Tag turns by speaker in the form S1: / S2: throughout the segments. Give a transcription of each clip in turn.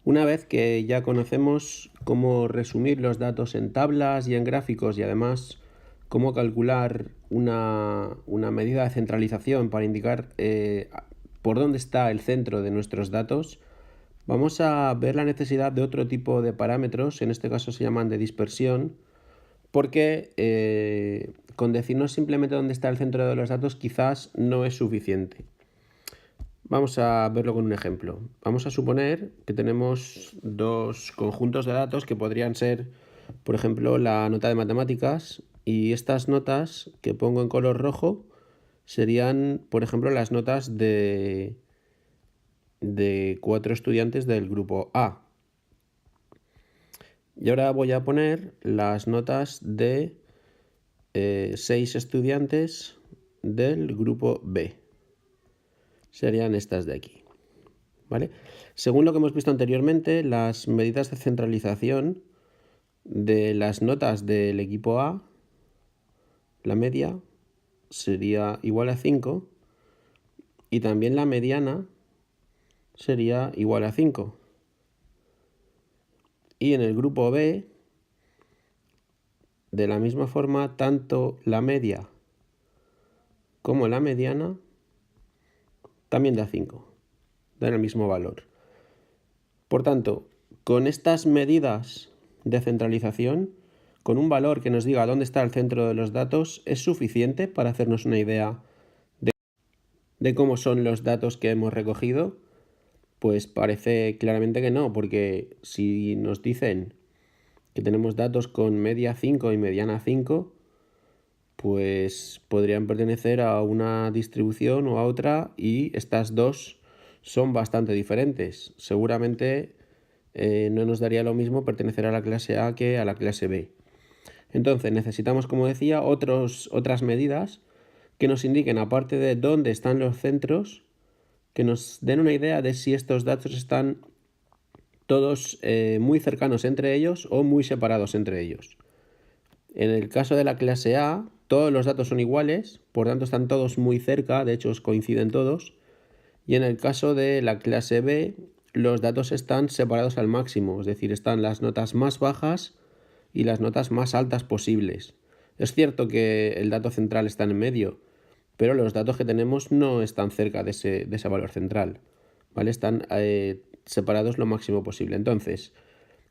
S1: Una vez que ya conocemos cómo resumir los datos en tablas y en gráficos y además cómo calcular una medida de centralización para indicar por dónde está el centro de nuestros datos, vamos a ver la necesidad de otro tipo de parámetros, en este caso se llaman de dispersión, porque con decirnos simplemente dónde está el centro de los datos quizás no es suficiente. Vamos a verlo con un ejemplo. Vamos a suponer que tenemos dos conjuntos de datos que podrían ser, por ejemplo, la nota de matemáticas, y estas notas que pongo en color rojo serían, por ejemplo, las notas de 4 estudiantes del grupo A. Y ahora voy a poner las notas de 6 estudiantes del grupo B. Serían estas de aquí. ¿Vale? Según lo que hemos visto anteriormente, las medidas de centralización de las notas del equipo A, la media, sería igual a 5 y también la mediana sería igual a 5. Y en el grupo B, de la misma forma, tanto la media como la mediana también da 5, dan el mismo valor. Por tanto, con estas medidas de centralización, con un valor que nos diga dónde está el centro de los datos, ¿es suficiente para hacernos una idea de cómo son los datos que hemos recogido? Pues parece claramente que no, porque si nos dicen que tenemos datos con media 5 y mediana 5, pues podrían pertenecer a una distribución o a otra, y estas dos son bastante diferentes. Seguramente no nos daría lo mismo pertenecer a la clase A que a la clase B. Entonces necesitamos, como decía, otras medidas que nos indiquen, aparte de dónde están los centros, que nos den una idea de si estos datos están todos muy cercanos entre ellos o muy separados entre ellos. En el caso de la clase A, todos los datos son iguales, por tanto están todos muy cerca, de hecho coinciden todos. Y en el caso de la clase B, los datos están separados al máximo, es decir, están las notas más bajas y las notas más altas posibles. Es cierto que el dato central está en medio, pero los datos que tenemos no están cerca de ese valor central, ¿vale? Están separados lo máximo posible. Entonces,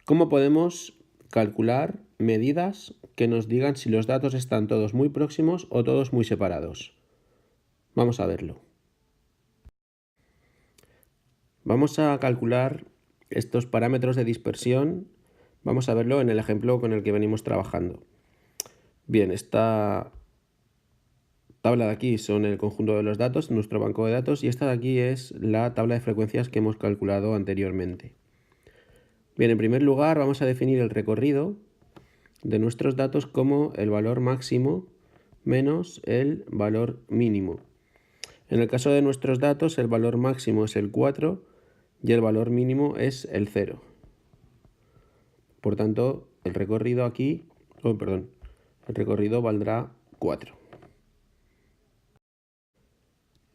S1: ¿cómo podemos calcular medidas que nos digan si los datos están todos muy próximos o todos muy separados? Vamos a verlo. Vamos a calcular estos parámetros de dispersión. Vamos a verlo en el ejemplo con el que venimos trabajando. Bien, esta tabla de aquí son el conjunto de los datos, nuestro banco de datos, y esta de aquí es la tabla de frecuencias que hemos calculado anteriormente. Bien, en primer lugar vamos a definir el recorrido de nuestros datos como el valor máximo menos el valor mínimo. En el caso de nuestros datos, el valor máximo es el 4 y el valor mínimo es el 0. Por tanto, el recorrido aquí, el recorrido valdrá 4.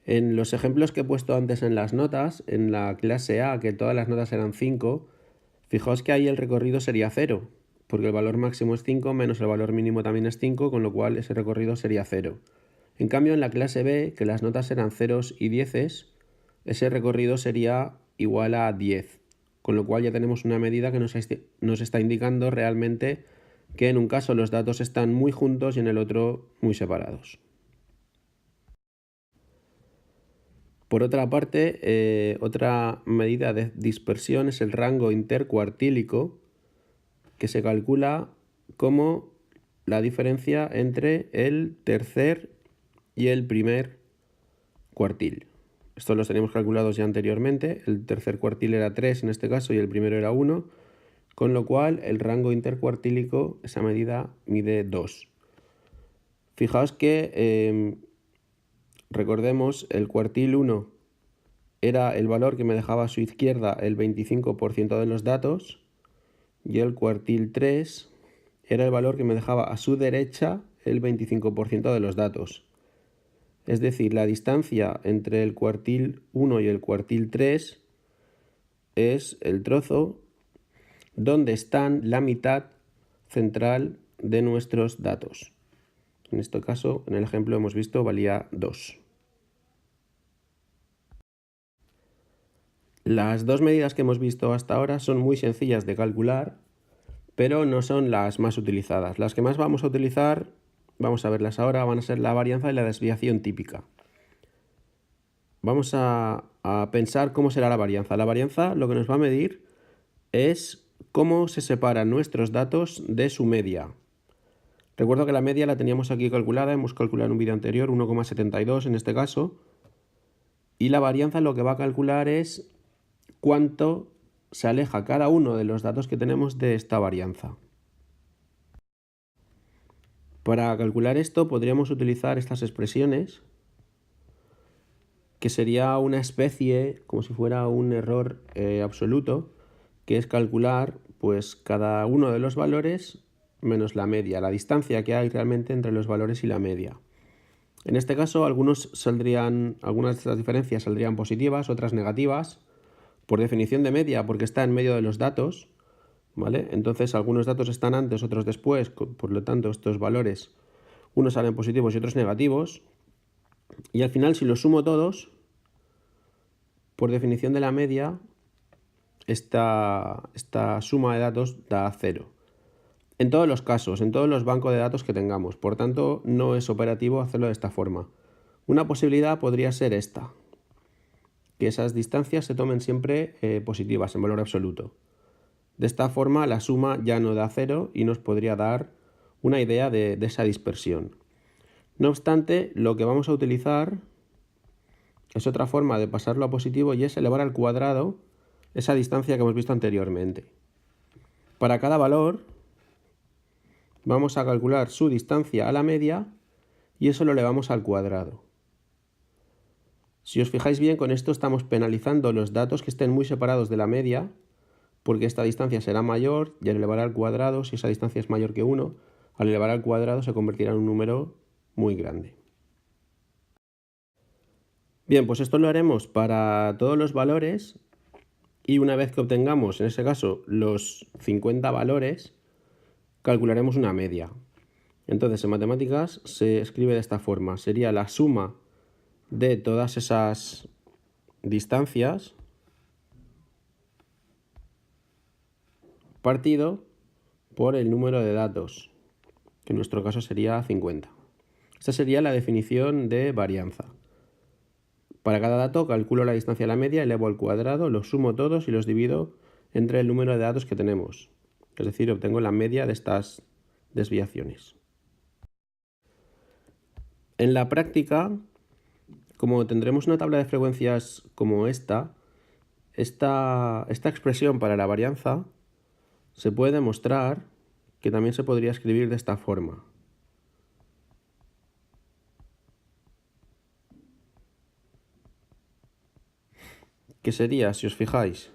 S1: En los ejemplos que he puesto antes en las notas, en la clase A, que todas las notas eran 5, fijaos que ahí el recorrido sería 0, porque el valor máximo es 5 menos el valor mínimo también es 5, con lo cual ese recorrido sería 0. En cambio, en la clase B, que las notas eran 0 y 10, ese recorrido sería igual a 10, con lo cual ya tenemos una medida que nos está indicando realmente que en un caso los datos están muy juntos y en el otro muy separados. Por otra parte, otra medida de dispersión es el rango intercuartílico, que se calcula como la diferencia entre el tercer y el primer cuartil. Estos los teníamos calculados ya anteriormente. El tercer cuartil era 3 en este caso y el primero era 1, con lo cual el rango intercuartílico, esa medida, mide 2. Fijaos que recordemos, el cuartil 1 era el valor que me dejaba a su izquierda el 25% de los datos, y el cuartil 3 era el valor que me dejaba a su derecha el 25% de los datos. Es decir, la distancia entre el cuartil 1 y el cuartil 3 es el trozo donde están la mitad central de nuestros datos. En este caso, en el ejemplo hemos visto, valía 2. Las dos medidas que hemos visto hasta ahora son muy sencillas de calcular, pero no son las más utilizadas. Las que más vamos a utilizar, vamos a verlas ahora, van a ser la varianza y la desviación típica. Vamos a pensar cómo será la varianza. La varianza lo que nos va a medir es cómo se separan nuestros datos de su media. Recuerdo que la media la teníamos aquí calculada, hemos calculado en un vídeo anterior 1,72 en este caso, y la varianza lo que va a calcular es cuánto se aleja cada uno de los datos que tenemos de esta varianza. Para calcular esto podríamos utilizar estas expresiones, que sería una especie, como si fuera un error absoluto, que es calcular pues cada uno de los valores menos la media, la distancia que hay realmente entre los valores y la media. En este caso algunas de estas diferencias saldrían positivas, otras negativas, por definición de media, porque está en medio de los datos, ¿vale? Entonces algunos datos están antes, otros después, por lo tanto estos valores, unos salen positivos y otros negativos, y al final si los sumo todos, por definición de la media, esta suma de datos da 0. En todos los casos, en todos los bancos de datos que tengamos, por tanto no es operativo hacerlo de esta forma. Una posibilidad podría ser esta, que esas distancias se tomen siempre positivas en valor absoluto. De esta forma la suma ya no da 0 y nos podría dar una idea de esa dispersión. No obstante, lo que vamos a utilizar es otra forma de pasarlo a positivo y es elevar al cuadrado esa distancia que hemos visto anteriormente. Para cada valor vamos a calcular su distancia a la media y eso lo elevamos al cuadrado. Si os fijáis bien, con esto estamos penalizando los datos que estén muy separados de la media, porque esta distancia será mayor y al elevar al cuadrado, si esa distancia es mayor que 1, al elevar al cuadrado se convertirá en un número muy grande. Bien, pues esto lo haremos para todos los valores y una vez que obtengamos, en ese caso, los 50 valores, calcularemos una media. Entonces, en matemáticas se escribe de esta forma. Sería la suma de todas esas distancias partido por el número de datos, que en nuestro caso sería 50. Esta sería la definición de varianza. Para cada dato calculo la distancia a la media, elevo al cuadrado, los sumo todos y los divido entre el número de datos que tenemos. Es decir, obtengo la media de estas desviaciones. En la práctica, como tendremos una tabla de frecuencias como esta expresión para la varianza se puede demostrar que también se podría escribir de esta forma. Que sería, si os fijáis,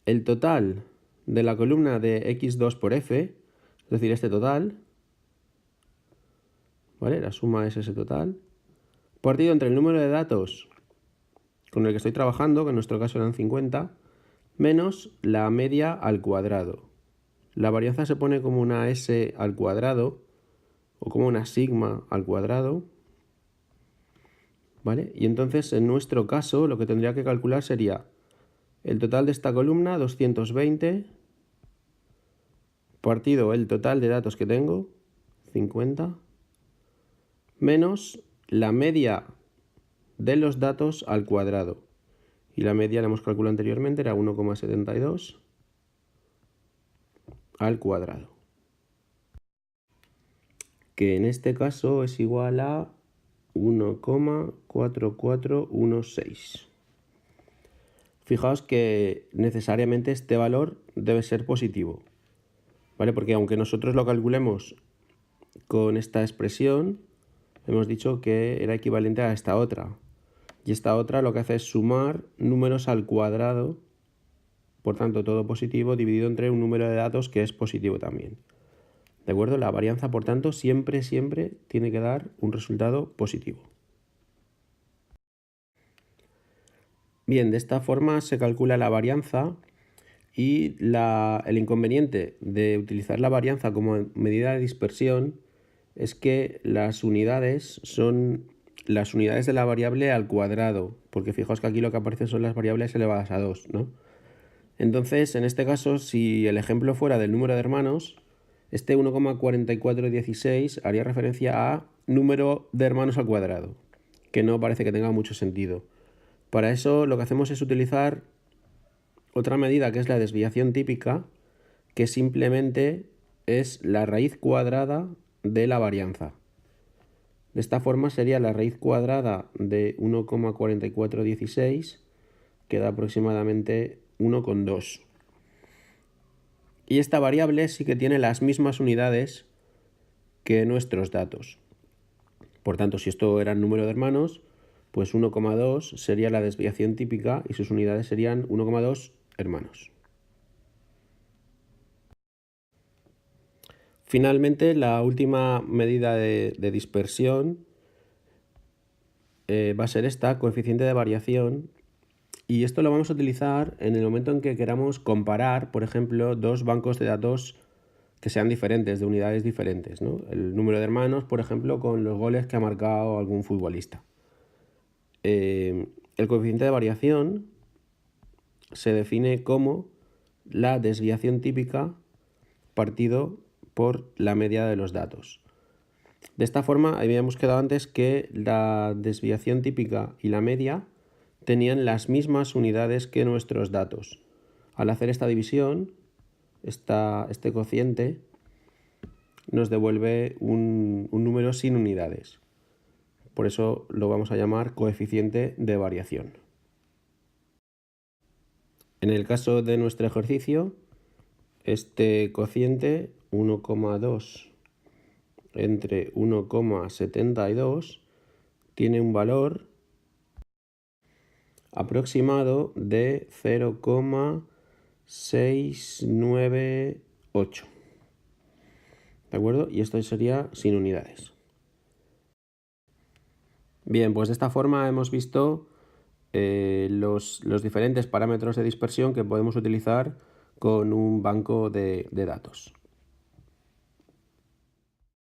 S1: el total de la columna de x2 por f, es decir, este total, ¿vale? La suma es ese total, partido entre el número de datos con el que estoy trabajando, que en nuestro caso eran 50, menos la media al cuadrado. La varianza se pone como una s al cuadrado o como una sigma al cuadrado, ¿vale? Y entonces en nuestro caso lo que tendría que calcular sería el total de esta columna, 220, partido el total de datos que tengo, 50, menos la media de los datos al cuadrado. Y la media la hemos calculado anteriormente, era 1,72 al cuadrado, que en este caso es igual a 1,4416. Fijaos que necesariamente este valor debe ser positivo, ¿vale? Porque aunque nosotros lo calculemos con esta expresión, hemos dicho que era equivalente a esta otra. Y esta otra lo que hace es sumar números al cuadrado, por tanto todo positivo dividido entre un número de datos que es positivo también. ¿De acuerdo? La varianza, por tanto, siempre tiene que dar un resultado positivo. Bien, de esta forma se calcula la varianza y el inconveniente de utilizar la varianza como medida de dispersión es que las unidades son las unidades de la variable al cuadrado, porque fijaos que aquí lo que aparece son las variables elevadas a 2, ¿no? Entonces, en este caso, si el ejemplo fuera del número de hermanos, este 1,4416 haría referencia a número de hermanos al cuadrado, que no parece que tenga mucho sentido. Para eso lo que hacemos es utilizar otra medida que es la desviación típica, que simplemente es la raíz cuadrada de la varianza. De esta forma sería la raíz cuadrada de 1,4416, que da aproximadamente 1,2. Y esta variable sí que tiene las mismas unidades que nuestros datos. Por tanto, si esto era el número de hermanos, pues 1,2 sería la desviación típica y sus unidades serían 1,2 hermanos. Finalmente, la última medida de dispersión va a ser esta, coeficiente de variación, y esto lo vamos a utilizar en el momento en que queramos comparar, por ejemplo, dos bancos de datos que sean diferentes, de unidades diferentes, ¿no? El número de hermanos, por ejemplo, con los goles que ha marcado algún futbolista. El coeficiente de variación se define como la desviación típica partido por la media de los datos. De esta forma, habíamos quedado antes que la desviación típica y la media tenían las mismas unidades que nuestros datos. Al hacer esta división, este cociente nos devuelve un número sin unidades. Por eso lo vamos a llamar coeficiente de variación. En el caso de nuestro ejercicio, este cociente 1,2 entre 1,72 tiene un valor aproximado de 0,698. ¿De acuerdo? Y esto sería sin unidades. Bien, pues de esta forma hemos visto los diferentes parámetros de dispersión que podemos utilizar con un banco de datos.